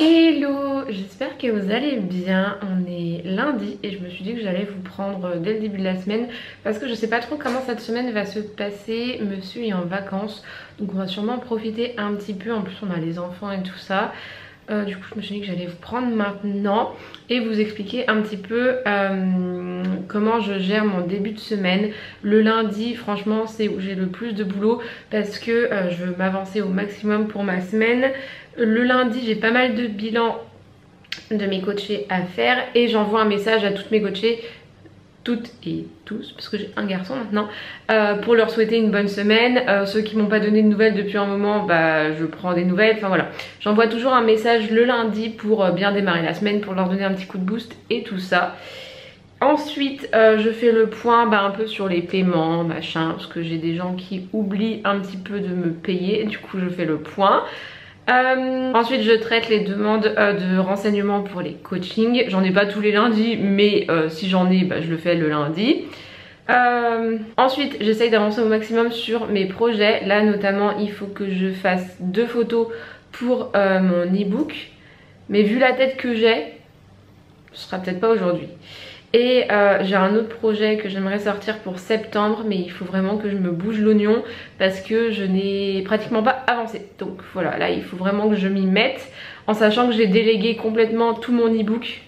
Hello, j'espère que vous allez bien. On est lundi et je me suis dit que j'allais vous prendre dès le début de la semaine parce que je sais pas trop comment cette semaine va se passer. Monsieur est en vacances donc on va sûrement en profiter un petit peu. En plus on a les enfants et tout ça. Du coup je me suis dit que j'allais vous prendre maintenant et vous expliquer un petit peu comment je gère mon début de semaine. Le lundi franchement c'est où j'ai le plus de boulot parce que je veux m'avancer au maximum pour ma semaine. Le lundi j'ai pas mal de bilans de mes coachés à faire et j'envoie un message à toutes mes coachées, toutes et tous parce que j'ai un garçon maintenant, pour leur souhaiter une bonne semaine. Ceux qui m'ont pas donné de nouvelles depuis un moment, bah je prends des nouvelles, enfin voilà. J'envoie toujours un message le lundi pour bien démarrer la semaine, pour leur donner un petit coup de boost et tout ça. Ensuite je fais le point un peu sur les paiements machin parce que j'ai des gens qui oublient un petit peu de me payer, du coup je fais le point. Ensuite je traite les demandes de renseignements pour les coachings. J'en ai pas tous les lundis mais si j'en ai je le fais le lundi. Ensuite j'essaye d'avancer au maximum sur mes projets. Là notamment il faut que je fasse 2 photos pour mon e-book. Mais vu la tête que j'ai, ce sera peut-être pas aujourd'hui. Et j'ai un autre projet que j'aimerais sortir pour septembre, mais il faut vraiment que je me bouge l'oignon parce que je n'ai pratiquement pas avancé. Donc voilà, là il faut vraiment que je m'y mette en sachant que j'ai délégué complètement tout mon e-book.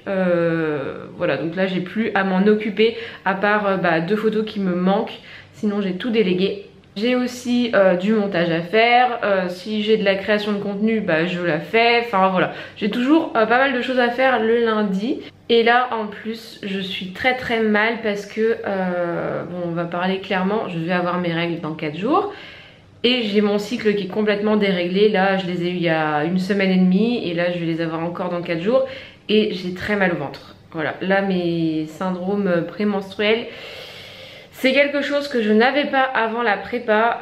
Voilà, donc là j'ai plus à m'en occuper à part 2 photos qui me manquent, sinon j'ai tout délégué. J'ai aussi du montage à faire, si j'ai de la création de contenu je la fais, enfin voilà. J'ai toujours pas mal de choses à faire le lundi. Et là en plus je suis très mal parce que, bon on va parler clairement, je vais avoir mes règles dans 4 jours. Et j'ai mon cycle qui est complètement déréglé, là je les ai eu il y a 1 semaine et demie et là je vais les avoir encore dans 4 jours. Et j'ai très mal au ventre, voilà. Là mes syndromes prémenstruels, c'est quelque chose que je n'avais pas avant la prépa,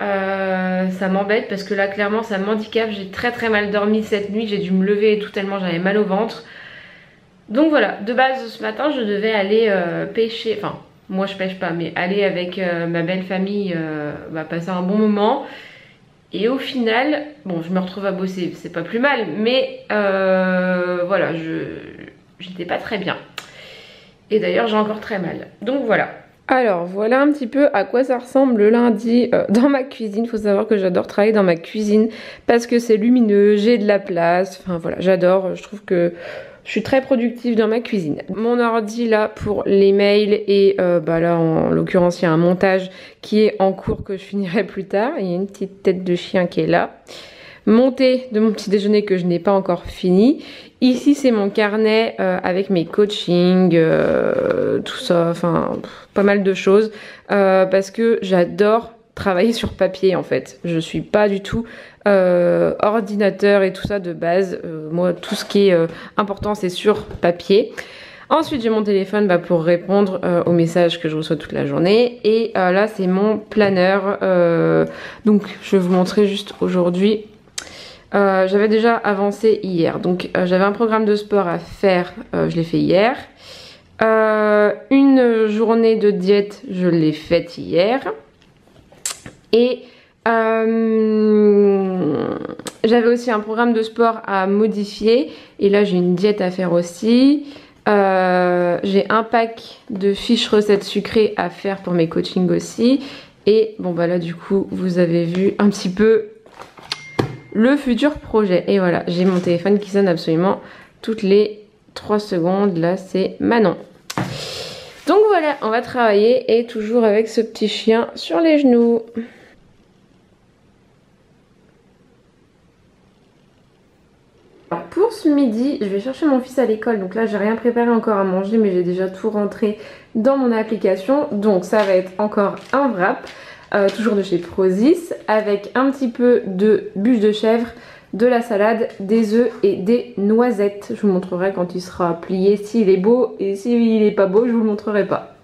ça m'embête parce que là clairement ça m'handicape. J'ai très mal dormi cette nuit, j'ai dû me lever et tout tellement j'avais mal au ventre. Donc voilà, de base ce matin je devais aller pêcher, enfin moi je pêche pas mais aller avec ma belle famille, passer un bon moment. Et au final, bon je me retrouve à bosser, c'est pas plus mal mais voilà, j'étais pas très bien. Et d'ailleurs j'ai encore très mal, donc voilà. Alors voilà un petit peu à quoi ça ressemble le lundi dans ma cuisine. Il faut savoir que j'adore travailler dans ma cuisine parce que c'est lumineux, j'ai de la place, enfin voilà j'adore, je trouve que je suis très productive dans ma cuisine. Mon ordi là pour les mails et là en l'occurrence il y a un montage qui est en cours que je finirai plus tard. Il y a une petite tête de chien qui est là. Mon thé de mon petit déjeuner que je n'ai pas encore fini. Ici c'est mon carnet avec mes coachings, tout ça, enfin pas mal de choses parce que j'adore travailler sur papier en fait. Je suis pas du tout ordinateur et tout ça de base. Moi tout ce qui est important c'est sur papier. Ensuite j'ai mon téléphone pour répondre aux messages que je reçois toute la journée. Et là c'est mon planeur. Donc je vais vous montrer juste aujourd'hui. J'avais déjà avancé hier, donc j'avais un programme de sport à faire, je l'ai fait hier. Une journée de diète, je l'ai faite hier. Et j'avais aussi un programme de sport à modifier. Et là j'ai une diète à faire aussi. J'ai un pack de fiches recettes sucrées à faire pour mes coachings aussi. Et bon là du coup vous avez vu un petit peu le futur projet. Et voilà, j'ai mon téléphone qui sonne absolument toutes les 3 secondes. Là c'est Manon. Donc voilà, on va travailler et toujours avec ce petit chien sur les genoux. Alors pour ce midi, je vais chercher mon fils à l'école. Donc là j'ai rien préparé encore à manger mais j'ai déjà tout rentré dans mon application. Donc ça va être encore un wrap. Toujours de chez Prozis, avec un petit peu de bûche de chèvre, de la salade, des œufs et des noisettes. Je vous montrerai quand il sera plié s'il est beau, et s'il n'est pas beau je vous le montrerai pas.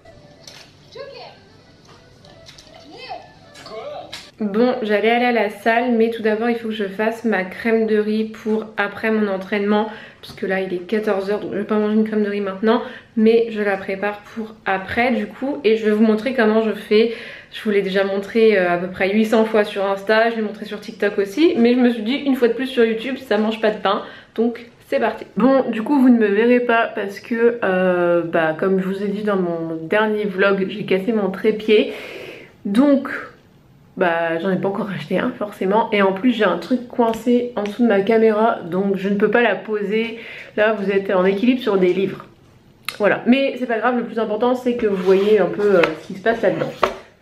Bon, j'allais aller à la salle mais tout d'abord il faut que je fasse ma crème de riz pour après mon entraînement, puisque là il est 14 h donc je vais pas manger une crème de riz maintenant mais je la prépare pour après du coup. Et je vais vous montrer comment je fais. Je vous l'ai déjà montré à peu près 800 fois sur Insta, je l'ai montré sur TikTok aussi, mais je me suis dit une fois de plus sur YouTube ça mange pas de pain, donc c'est parti. Bon, du coup vous ne me verrez pas parce que comme je vous ai dit dans mon dernier vlog, j'ai cassé mon trépied. Donc j'en ai pas encore acheté un forcément, et en plus j'ai un truc coincé en dessous de ma caméra, donc je ne peux pas la poser. Là vous êtes en équilibre sur des livres. Voilà, mais c'est pas grave, le plus important c'est que vous voyez un peu ce qui se passe là-dedans.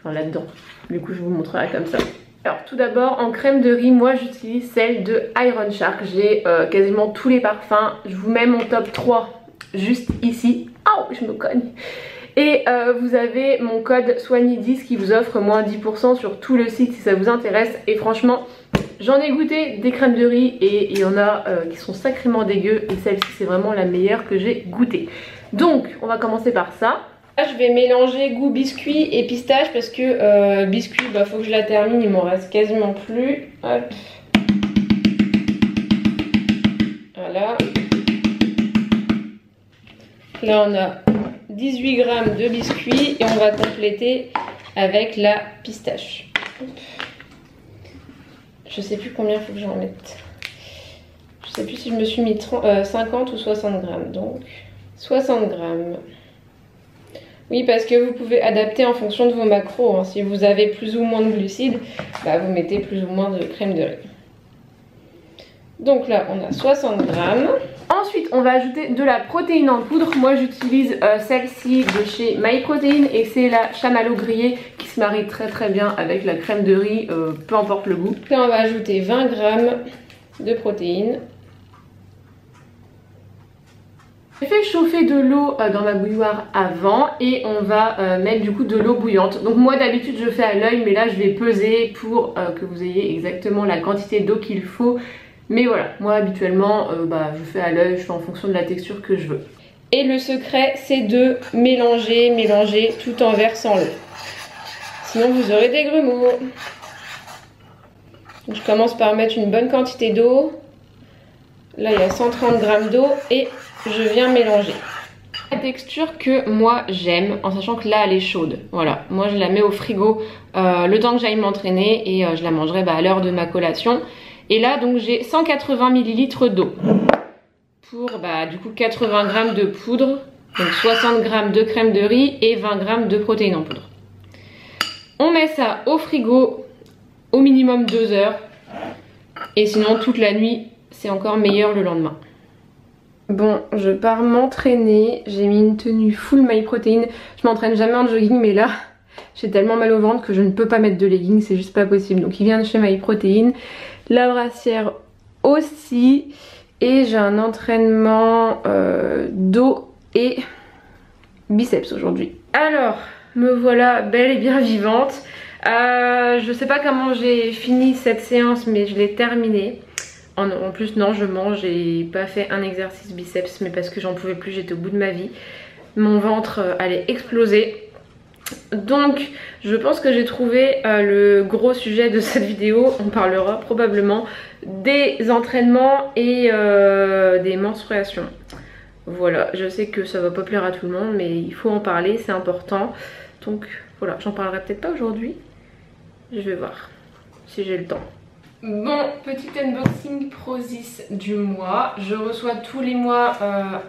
Enfin là-dedans, du coup je vous montrerai comme ça. Alors tout d'abord, en crème de riz, moi j'utilise celle de Iron Shark. J'ai quasiment tous les parfums. Je vous mets mon top 3 juste ici. Oh, je me cogne. Et vous avez mon code Soigny10 qui vous offre moins 10% sur tout le site si ça vous intéresse. Et franchement, j'en ai goûté des crèmes de riz et il y en a qui sont sacrément dégueu. Et celle-ci c'est vraiment la meilleure que j'ai goûtée. Donc on va commencer par ça. Là, je vais mélanger goût biscuit et pistache parce que biscuit, faut que je la termine, il m'en reste quasiment plus. Hop. Voilà. Là, on a 18 grammes de biscuit et on va compléter avec la pistache. Hop. Je sais plus combien il faut que j'en mette. Je sais plus si je me suis mis 50 ou 60 grammes. Donc 60 grammes. Oui, parce que vous pouvez adapter en fonction de vos macros. Hein. Si vous avez plus ou moins de glucides, vous mettez plus ou moins de crème de riz. Donc là, on a 60 grammes. Ensuite, on va ajouter de la protéine en poudre. Moi, j'utilise celle-ci de chez MyProtein et c'est la chamallow grillée qui se marie très très bien avec la crème de riz, peu importe le goût. Là, on va ajouter 20 grammes de protéines. J'ai fait chauffer de l'eau dans ma bouilloire avant et on va mettre du coup de l'eau bouillante. Donc moi d'habitude je fais à l'œil, mais là je vais peser pour que vous ayez exactement la quantité d'eau qu'il faut. Mais voilà, moi habituellement je fais à l'œil, je fais en fonction de la texture que je veux. Et le secret c'est de mélanger tout en versant l'eau. Sinon vous aurez des grumeaux. Donc, je commence par mettre une bonne quantité d'eau. Là il y a 130 grammes d'eau et je viens mélanger. La texture que moi j'aime, en sachant que là elle est chaude. Voilà, moi je la mets au frigo le temps que j'aille m'entraîner et je la mangerai à l'heure de ma collation. Et là donc j'ai 180 ml d'eau pour du coup 80 grammes de poudre, donc 60 grammes de crème de riz et 20 grammes de protéines en poudre. On met ça au frigo au minimum 2 heures et sinon toute la nuit c'est encore meilleur le lendemain. Bon, je pars m'entraîner, j'ai mis une tenue full MyProtein. Je m'entraîne jamais en jogging mais là j'ai tellement mal au ventre que je ne peux pas mettre de leggings, c'est juste pas possible. Donc il vient de chez MyProtein, la brassière aussi et j'ai un entraînement dos et biceps aujourd'hui. Alors, me voilà belle et bien vivante. Je sais pas comment j'ai fini cette séance mais je l'ai terminée. En plus non, je mange, j'ai pas fait un exercice biceps mais parce que j'en pouvais plus, j'étais au bout de ma vie. Mon ventre allait exploser. Donc je pense que j'ai trouvé le gros sujet de cette vidéo. On parlera probablement des entraînements et des menstruations. Voilà, je sais que ça va pas plaire à tout le monde mais il faut en parler, c'est important. Donc voilà, j'en parlerai peut-être pas aujourd'hui. Je vais voir si j'ai le temps. Bon, petit unboxing Prozis du mois. Je reçois tous les mois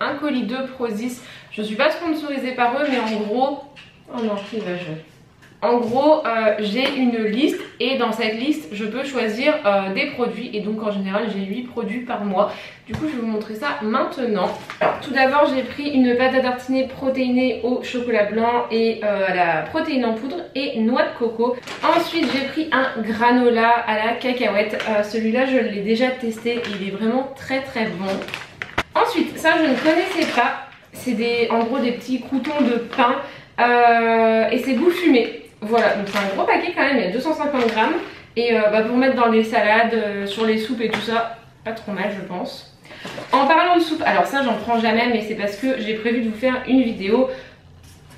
un colis de Prozis. Je suis pas sponsorisée par eux mais en gros... Oh non, il va jouer. En gros, j'ai une liste et dans cette liste, je peux choisir des produits. Et donc en général, j'ai 8 produits par mois. Du coup, je vais vous montrer ça maintenant. Alors, tout d'abord, j'ai pris une pâte à tartiner protéinée au chocolat blanc et à la protéine en poudre et noix de coco. Ensuite, j'ai pris un granola à la cacahuète. Celui-là, je l'ai déjà testé. Il est vraiment très très bon. Ensuite, ça, je ne connaissais pas. C'est en gros des petits croûtons de pain. Et c'est goût fumé. Voilà, donc c'est un gros paquet quand même, il y a 250 grammes. Et pour mettre dans les salades, sur les soupes et tout ça, pas trop mal je pense. En parlant de soupe, alors ça j'en prends jamais mais c'est parce que j'ai prévu de vous faire une vidéo.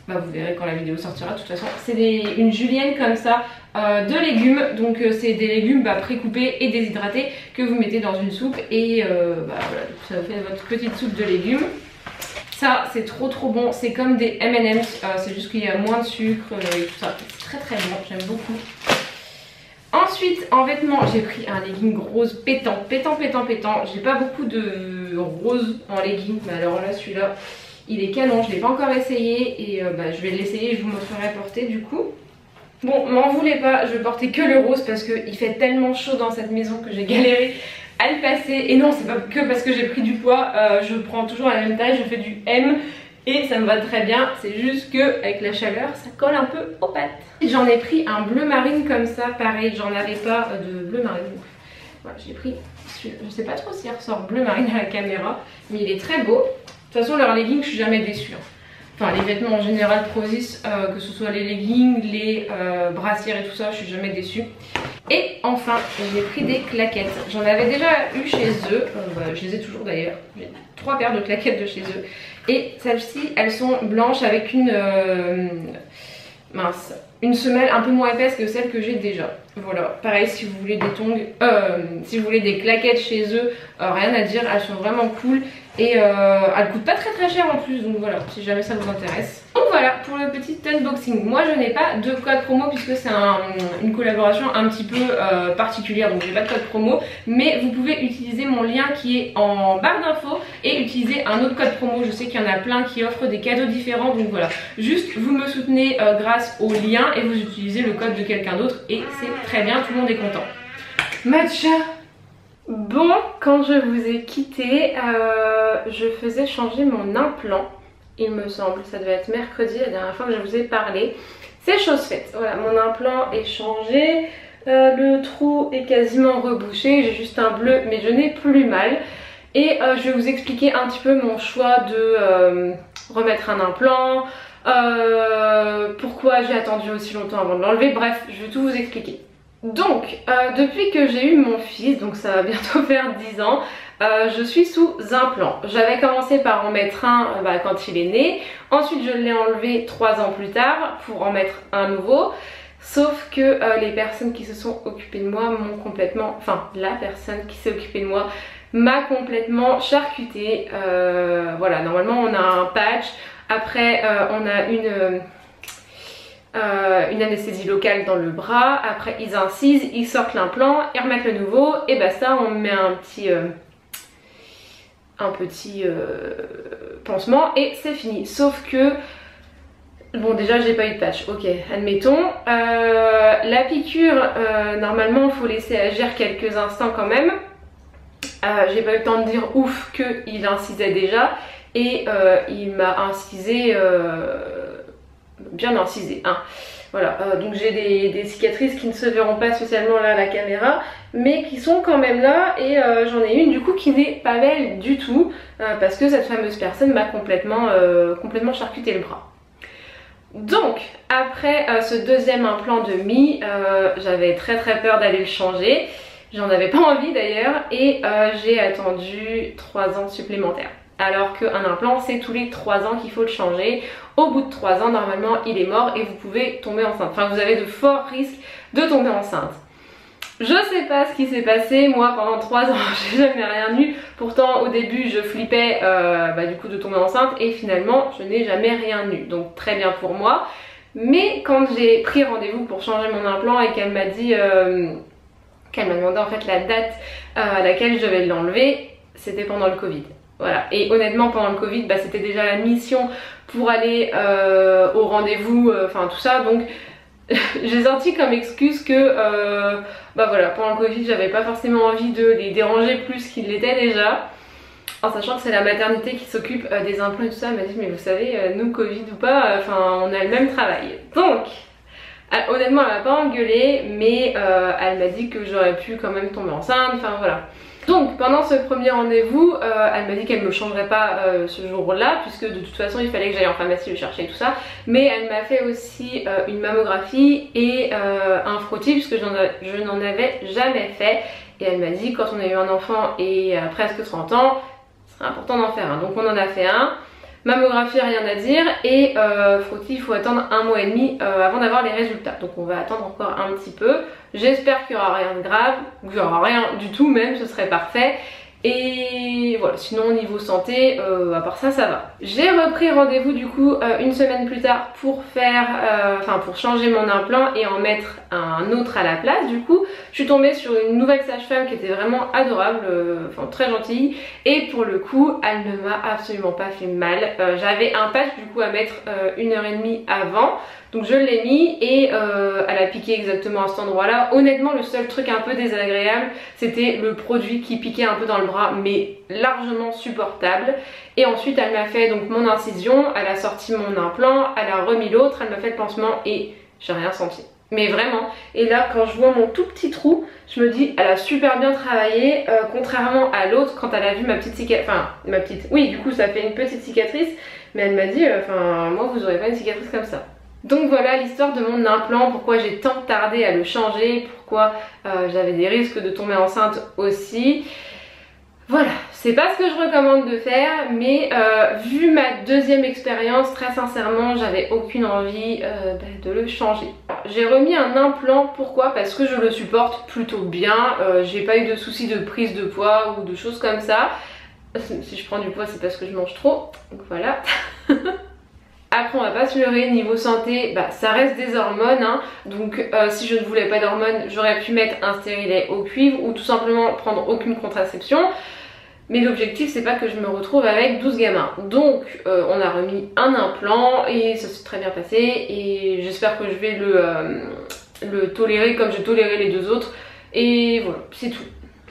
Vous verrez quand la vidéo sortira de toute façon. C'est une julienne comme ça de légumes. Donc c'est des légumes pré-coupés et déshydratés que vous mettez dans une soupe. Et voilà, ça vous fait votre petite soupe de légumes. Ça c'est trop bon, c'est comme des M&M's, c'est juste qu'il y a moins de sucre et tout ça. C'est très très bon, j'aime beaucoup. Ensuite en vêtements j'ai pris un legging rose pétant. J'ai pas beaucoup de de rose en legging, mais alors là celui-là il est canon, je l'ai pas encore essayé et je vais l'essayer et je vous montrerai porter du coup. Bon, m'en voulez pas, je portais que le rose parce qu'il fait tellement chaud dans cette maison que j'ai galéré à le passer. Et non, c'est pas que parce que j'ai pris du poids, je prends toujours la même taille, je fais du M et ça me va très bien. C'est juste que avec la chaleur, ça colle un peu aux pattes. J'en ai pris un bleu marine comme ça, pareil, j'en avais pas de bleu marine. Voilà, j'ai pris celui-là. Je sais pas trop s'il ressort bleu marine à la caméra, mais il est très beau. De toute façon, leurs leggings, je suis jamais déçue. Enfin, les vêtements en général Prozis, que ce soit les leggings, les brassières et tout ça, je suis jamais déçue. Et enfin, j'ai pris des claquettes. J'en avais déjà eu chez eux, je les ai toujours d'ailleurs. J'ai 3 paires de claquettes de chez eux. Et celles-ci, elles sont blanches avec une une semelle un peu moins épaisse que celle que j'ai déjà. Voilà, pareil si vous voulez des tongs, si vous voulez des claquettes chez eux, rien à dire, elles sont vraiment cool et elles coûtent pas très cher en plus, donc voilà, si jamais ça vous intéresse. Donc voilà pour le petit unboxing. Moi je n'ai pas de code promo puisque c'est une collaboration un petit peu particulière, donc j'ai pas de code promo, mais vous pouvez utiliser mon lien qui est en barre d'infos et utiliser un autre code promo. Je sais qu'il y en a plein qui offrent des cadeaux différents, donc voilà, juste vous me soutenez grâce au lien et vous utilisez le code de quelqu'un d'autre et c'est très bien, tout le monde est content. Matcha. Bon, quand je vous ai quitté, je faisais changer mon implant, il me semble, ça devait être mercredi, la dernière fois que je vous ai parlé. C'est chose faite, voilà, mon implant est changé, le trou est quasiment rebouché, j'ai juste un bleu mais je n'ai plus mal. Et je vais vous expliquer un petit peu mon choix de remettre un implant, pourquoi j'ai attendu aussi longtemps avant de l'enlever, bref, je vais tout vous expliquer. Donc, depuis que j'ai eu mon fils, donc ça va bientôt faire 10 ans, je suis sous implant. J'avais commencé par en mettre un quand il est né, ensuite je l'ai enlevé 3 ans plus tard pour en mettre un nouveau. Sauf que les personnes qui se sont occupées de moi m'ont complètement, enfin la personne qui s'est occupée de moi m'a complètement charcutée. Voilà, normalement on a un patch, après on a une anesthésie locale dans le bras, après ils incisent, ils sortent l'implant, ils remettent le nouveau et basta, on met un petit pansement et c'est fini. Sauf que bon, déjà j'ai pas eu de patch, ok, admettons. La piqûre, normalement il faut laisser agir quelques instants quand même. J'ai pas eu le temps de dire ouf qu'il incisait déjà et il m'a incisé, bien incisé, hein. Voilà, donc j'ai des cicatrices qui ne se verront pas spécialement là à la caméra, mais qui sont quand même là et j'en ai une du coup qui n'est pas belle du tout parce que cette fameuse personne m'a complètement charcuté le bras. Donc après ce deuxième implant de Mi, j'avais très peur d'aller le changer, j'en avais pas envie d'ailleurs et j'ai attendu 3 ans supplémentaires. Alors qu'un implant c'est tous les 3 ans qu'il faut le changer. Au bout de 3 ans normalement il est mort et vous pouvez tomber enceinte. Enfin vous avez de forts risques de tomber enceinte. Je sais pas ce qui s'est passé, moi pendant 3 ans j'ai jamais rien eu. Pourtant au début je flippais du coup de tomber enceinte et finalement je n'ai jamais rien eu. Donc très bien pour moi. Mais quand j'ai pris rendez-vous pour changer mon implant et qu'elle m'a dit, qu'elle m'a demandé en fait la date à laquelle je devais l'enlever, c'était pendant le Covid. Voilà, et honnêtement pendant le Covid c'était déjà la mission pour aller au rendez-vous, enfin tout ça, donc j'ai sorti comme excuse que voilà, pendant le Covid j'avais pas forcément envie de les déranger plus qu'ils l'étaient déjà, en sachant que c'est la maternité qui s'occupe des implants et tout ça. Elle m'a dit mais vous savez, nous Covid ou pas, on a le même travail. Donc honnêtement elle m'a pas engueulée, mais elle m'a dit que j'aurais pu quand même tomber enceinte, enfin voilà. Donc pendant ce premier rendez-vous, elle m'a dit qu'elle ne me changerait pas ce jour-là, puisque de toute façon il fallait que j'aille en pharmacie le chercher et tout ça. Mais elle m'a fait aussi une mammographie et un frottis, puisque je n'en avais jamais fait. Et elle m'a dit quand on a eu un enfant et à presque 30 ans, c'est important d'en faire un. Donc on en a fait un. Mammographie, rien à dire, et frottis, il faut attendre 1 mois et demi avant d'avoir les résultats. Donc on va attendre encore un petit peu. J'espère qu'il n'y aura rien de grave, ou qu'il n'y aura rien du tout même, ce serait parfait. Et voilà, sinon niveau santé, à part ça, ça va. J'ai repris rendez-vous du coup une semaine plus tard pour faire, pour changer mon implant et en mettre un autre à la place. Du coup, je suis tombée sur une nouvelle sage-femme qui était vraiment adorable, très gentille. Et pour le coup, elle ne m'a absolument pas fait mal. J'avais un patch du coup à mettre 1h30 avant. Donc je l'ai mis et elle a piqué exactement à cet endroit là. Honnêtement le seul truc un peu désagréable c'était le produit qui piquait un peu dans le bras, mais largement supportable. Et ensuite elle m'a fait donc mon incision, elle a sorti mon implant, elle a remis l'autre, elle m'a fait le pansement et j'ai rien senti. Mais vraiment, et là quand je vois mon tout petit trou, je me dis elle a super bien travaillé, contrairement à l'autre quand elle a vu ma petite cicatrice, oui du coup ça fait une petite cicatrice, mais elle m'a dit moi vous aurez pas une cicatrice comme ça. Donc voilà l'histoire de mon implant, pourquoi j'ai tant tardé à le changer, pourquoi j'avais des risques de tomber enceinte aussi. Voilà, c'est pas ce que je recommande de faire, mais vu ma deuxième expérience, très sincèrement, j'avais aucune envie de le changer. J'ai remis un implant, pourquoi? Parce que je le supporte plutôt bien, j'ai pas eu de soucis de prise de poids ou de choses comme ça. Si je prends du poids, c'est parce que je mange trop, donc voilà. Après on va pas se leurrer, niveau santé, ça reste des hormones hein. Donc si je ne voulais pas d'hormones, j'aurais pu mettre un stérilet au cuivre ou tout simplement prendre aucune contraception. Mais l'objectif c'est pas que je me retrouve avec 12 gamins. Donc on a remis un implant et ça s'est très bien passé et j'espère que je vais le tolérer comme j'ai toléré les deux autres. Et voilà, c'est tout.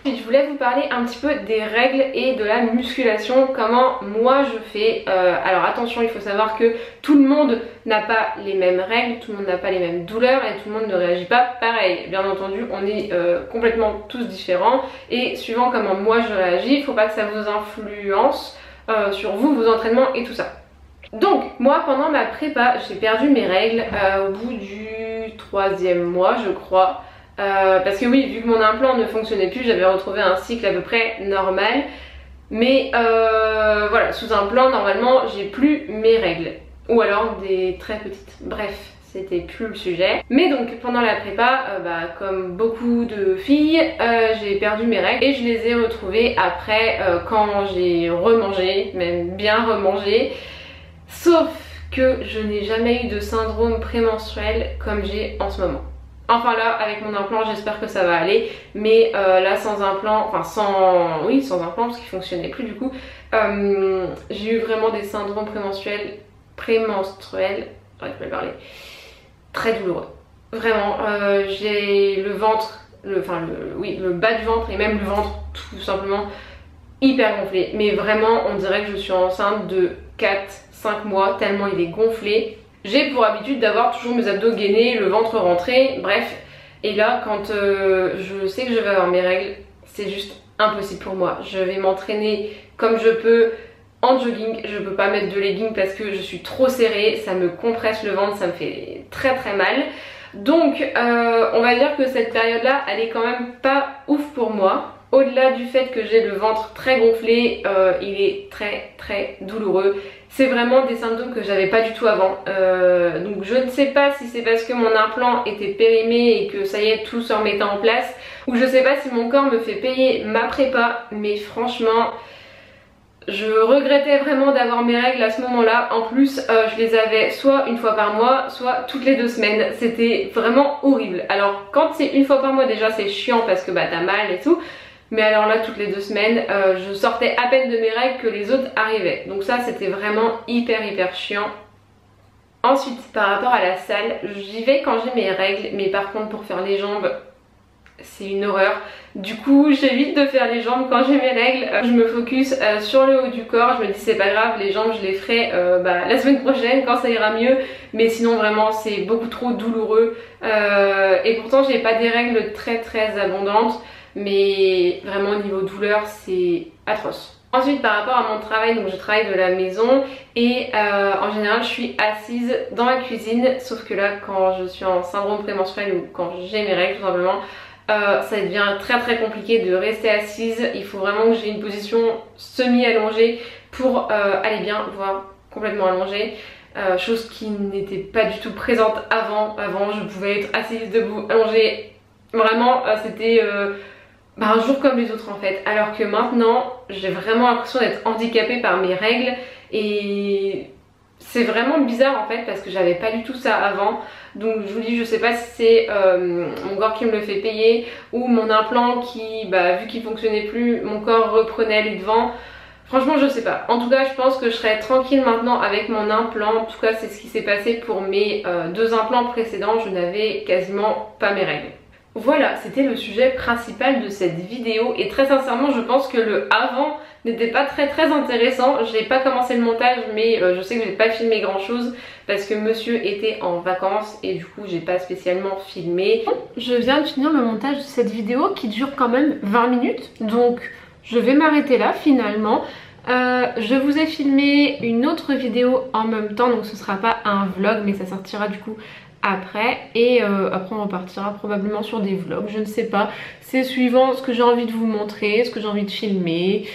Je voulais vous parler un petit peu des règles et de la musculation, comment moi je fais. Alors attention, il faut savoir que tout le monde n'a pas les mêmes règles, tout le monde n'a pas les mêmes douleurs et tout le monde ne réagit pas pareil. Bien entendu, on est complètement tous différents et suivant comment moi je réagis, il ne faut pas que ça vous influence sur vous, vos entraînements et tout ça. Donc moi pendant ma prépa, j'ai perdu mes règles au bout du 3e mois je crois. Parce que oui, vu que mon implant ne fonctionnait plus, j'avais retrouvé un cycle à peu près normal. Mais voilà, sous implant, normalement, j'ai plus mes règles. Ou alors des très petites. Bref, c'était plus le sujet. Mais donc, pendant la prépa, comme beaucoup de filles, j'ai perdu mes règles. Et je les ai retrouvées après, quand j'ai remangé, même bien remangé. Sauf que je n'ai jamais eu de syndrome prémenstruel comme j'ai en ce moment. Enfin là avec mon implant j'espère que ça va aller, mais là sans implant, sans implant parce qu'il fonctionnait plus du coup, j'ai eu vraiment des syndromes prémenstruels, j'arrive pas à parler, très douloureux. Vraiment, j'ai le ventre, le bas du ventre et même le ventre tout simplement hyper gonflé. Mais vraiment on dirait que je suis enceinte de 4-5 mois tellement il est gonflé. J'ai pour habitude d'avoir toujours mes abdos gainés, le ventre rentré, bref. Et là, quand je sais que je vais avoir mes règles, c'est juste impossible pour moi. Je vais m'entraîner comme je peux en jogging. Je peux pas mettre de leggings parce que je suis trop serrée. Ça me compresse le ventre, ça me fait très très mal. Donc, on va dire que cette période-là, elle est quand même pas ouf pour moi. Au-delà du fait que j'ai le ventre très gonflé, il est très très douloureux. C'est vraiment des symptômes que j'avais pas du tout avant. Donc je ne sais pas si c'est parce que mon implant était périmé et que ça y est tout se remettait en place, ou je sais pas si mon corps me fait payer ma prépa, mais franchement je regrettais vraiment d'avoir mes règles à ce moment-là. En plus je les avais soit une fois par mois, soit toutes les 2 semaines. C'était vraiment horrible. Alors quand c'est une fois par mois déjà c'est chiant parce que t'as mal et tout. Mais alors là toutes les 2 semaines je sortais à peine de mes règles que les autres arrivaient. Donc ça c'était vraiment hyper chiant. Ensuite par rapport à la salle, j'y vais quand j'ai mes règles. Mais par contre pour faire les jambes c'est une horreur. Du coup j'évite de faire les jambes quand j'ai mes règles. Je me focus sur le haut du corps. Je me dis c'est pas grave, les jambes je les ferai la semaine prochaine quand ça ira mieux. Mais sinon vraiment c'est beaucoup trop douloureux. Et pourtant j'ai pas des règles très abondantes. Mais vraiment au niveau douleur c'est atroce. Ensuite par rapport à mon travail, donc je travaille de la maison et en général je suis assise dans la cuisine. Sauf que là quand je suis en syndrome prémenstruel ou quand j'ai mes règles tout simplement, ça devient très compliqué de rester assise. Il faut vraiment que j'ai une position semi-allongée pour aller bien, voire complètement allongée. Chose qui n'était pas du tout présente avant. Avant je pouvais être assise, debout, allongée. Vraiment c'était un jour comme les autres en fait, alors que maintenant j'ai vraiment l'impression d'être handicapée par mes règles et c'est vraiment bizarre en fait parce que j'avais pas du tout ça avant. Donc je vous dis, je sais pas si c'est mon corps qui me le fait payer ou mon implant qui, vu qu'il fonctionnait plus, mon corps reprenait les devants. Franchement je sais pas. En tout cas je pense que je serai tranquille maintenant avec mon implant. En tout cas c'est ce qui s'est passé pour mes 2 implants précédents. Je n'avais quasiment pas mes règles. Voilà, c'était le sujet principal de cette vidéo et très sincèrement je pense que le avant n'était pas très intéressant. J'ai pas commencé le montage mais je sais que j'ai pas filmé grand chose parce que monsieur était en vacances et du coup j'ai pas spécialement filmé. Je viens de finir le montage de cette vidéo qui dure quand même 20 minutes donc je vais m'arrêter là finalement. Je vous ai filmé une autre vidéo en même temps donc ce sera pas un vlog mais ça sortira du coup après et après on repartira probablement sur des vlogs, je ne sais pas, c'est suivant ce que j'ai envie de vous montrer, ce que j'ai envie de filmer,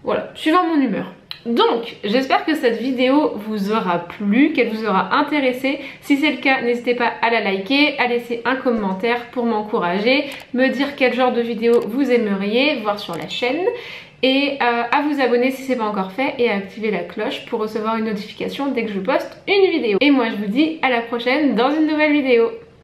voilà, suivant mon humeur. Donc j'espère que cette vidéo vous aura plu, qu'elle vous aura intéressé. Si c'est le cas, n'hésitez pas à la liker, à laisser un commentaire pour m'encourager, me dire quel genre de vidéo vous aimeriez voir sur la chaîne et à vous abonner si c'est pas encore fait et à activer la cloche pour recevoir une notification dès que je poste une vidéo. Et moi je vous dis à la prochaine dans une nouvelle vidéo.